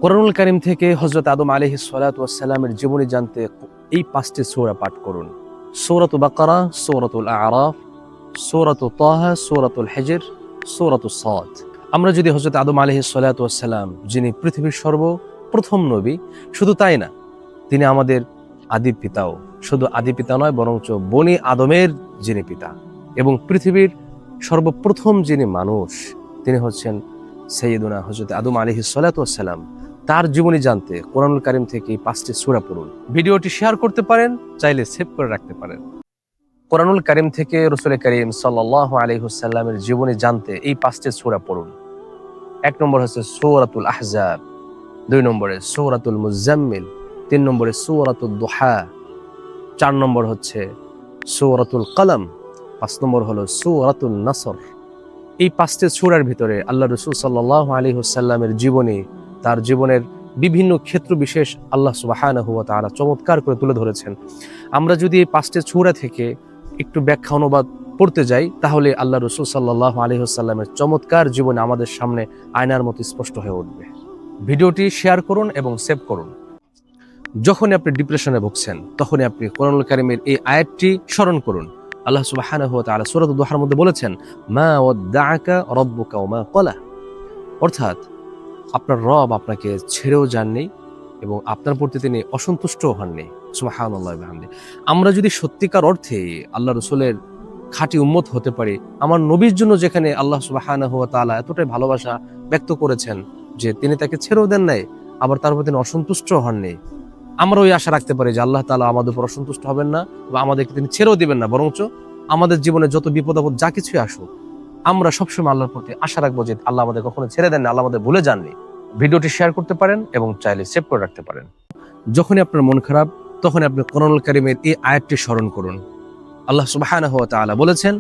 কোরআনুল কারীম থেকে হযরত আদম আলাইহিস সালাতু ওয়াস সালামের জীবনী জানতে এই 5টি সূরা পাঠ করুন। সূরাতুল বাকারা, সূরাতুল আ'রাফ, সূরাতুত তাহা, সূরাতুল হিজর, সূরাতুস সাদ। আমরা যদি হযরত আদম আলাইহিস সালাতু ওয়াস সালাম, যিনি পৃথিবীর সর্বপ্রথম নবী, শুধু তাই না, তিনি আমাদের আদি পিতাও, শুধু আদি পিতা নয় বরঞ্চ বনি আদমের যিনি পিতা এবং পৃথিবীর সর্বপ্রথম যিনি মানুষ, তিনি হচ্ছেন সাইয়্যিদুনা হযরত আদম আলাইহিস সালাতু ওয়াস সালাম। তার জীবনী জানতে কোরআনুল কারীম থেকে 5টি সূরা পড়ুন। ভিডিওটি শেয়ার করতে পারেন, চাইলে সেভ করে রাখতে পারেন। কোরআনুল কারীম থেকে রাসূল কারীম সাল্লাল্লাহু আলাইহি ওয়াসাল্লামের জীবনী জানতে এই 5টি সূরা পড়ুন। 1 নম্বর হচ্ছে সূরাতুল আহজাব, 2 নম্বরে সূরাতুল মুজাম্মিল, 3 নম্বরে সূরাতুদ দুহা, 4 নম্বর হচ্ছে সূরাতুল কলম, 5 নম্বর হলো সূরাতুন নাসর। এই 5টি সূরার ভিতরে আল্লাহ রাসূল সাল্লাল্লাহু আলাইহি ওয়াসাল্লামের জীবনী, তার জীবনের বিভিন্ন ক্ষেত্র বিশেষ আল্লাহ সুবহানাহু ওয়া তাআলা চমৎকার করে তুলে ধরেছেন। আমরা যদি এই 5টি সূরা থেকে একটু ব্যাখ্যা অনুবাদ পড়তে যাই, তাহলে আল্লাহ রাসূল সাল্লাল্লাহু আলাইহি ওয়াসাল্লামের চমৎকার জীবন আমাদের সামনে আয়নার মতো স্পষ্ট হয়ে উঠবে। ভিডিওটি শেয়ার করুন এবং সেভ করুন। যখনই আপনি ডিপ্রেশনে ভুগছেন, তখনই আপনি কোরআনুল কারীমের এই আয়াতটি স্মরণ করুন। আল্লাহ সুবহানাহু ওয়া তাআলা সূরাতুদ দুহার মধ্যে বলেছেন, মা ওয়াদ্দাআকা রাব্বুকা ওয়া মা ক্বালা। অর্থাৎ আপনার রব আপনাকে ছেড়েও যাননি এবং আপনার প্রতি তিনি অসন্তুষ্টও হননি। সুবহানাল্লাহি ওয়া বিহামদিহি। আমরা যদি সত্যিকার অর্থে আল্লাহ রাসূলের খাঁটি উম্মত হতে পারি, আমার নবীর জন্য যেখানে আল্লাহ সুবহানাহু ওয়া তাআলা এতটাই ভালোবাসা ব্যক্ত করেছেন যে তিনি তাকে ছেড়েও দেন নাই, আবার তার প্রতি তিনি অসন্তুষ্ট হননি, আমরা ওই আশা রাখতে পারি যে আল্লাহ তাআলা আমাদের উপর অসন্তুষ্ট হবেন না বা আমাদেরকে তিনি ছেড়েও দিবেন না, বরঞ্চ আমাদের জীবনে যত বিপদ আপদ যা কিছুই আসুক, আমরা সবসময় আল্লাহর প্রতি আশা রাখবো যে আল্লাহ আমাদের কখনো ছেড়ে দেন না, আল্লাহ আমাদের ভুলে যাননি। ভিডিওটি শেয়ার করতে পারেন এবং চাইলে সেভ করে রাখতে পারেন। যখনই আপনার মন খারাপ, তখন আপনি কোরআনুল কারীমের এই আয়াতটি স্মরণ করুন। আল্লাহ সুবহানাহু ওয়া তাআলা বলেছেন,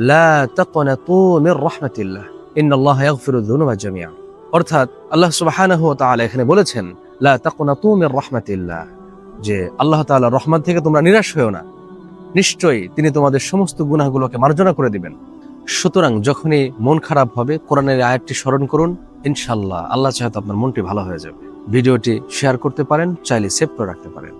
লা তাকনাতু মির রাহমাতিল্লাহ ইন্নাল্লাহা ইয়াগফিরুয যুনুবা জামিআ। অর্থাৎ আল্লাহ সুবহানাহু ওয়া তাআলা এখানে বলেছেন, লা তাকনাতু মির রাহমাতিল্লাহ, যে আল্লাহ তাআলার রহমত থেকে তোমরা নিরাশ হয়ো না, নিশ্চয়ই তিনি তোমাদের সমস্ত গুনাহগুলোকে মার্জনা করে দিবেন। সুতরাং যখনই মন খারাপ হবে, কোরআনের আয়াতটি স্মরণ করুন, ইনশাআল্লাহ আল্লাহ চাহে তো আপনার মনটি ভালো হয়ে যাবে। ভিডিওটি শেয়ার করতে পারেন, চাইলে সেভ করে রাখতে পারেন।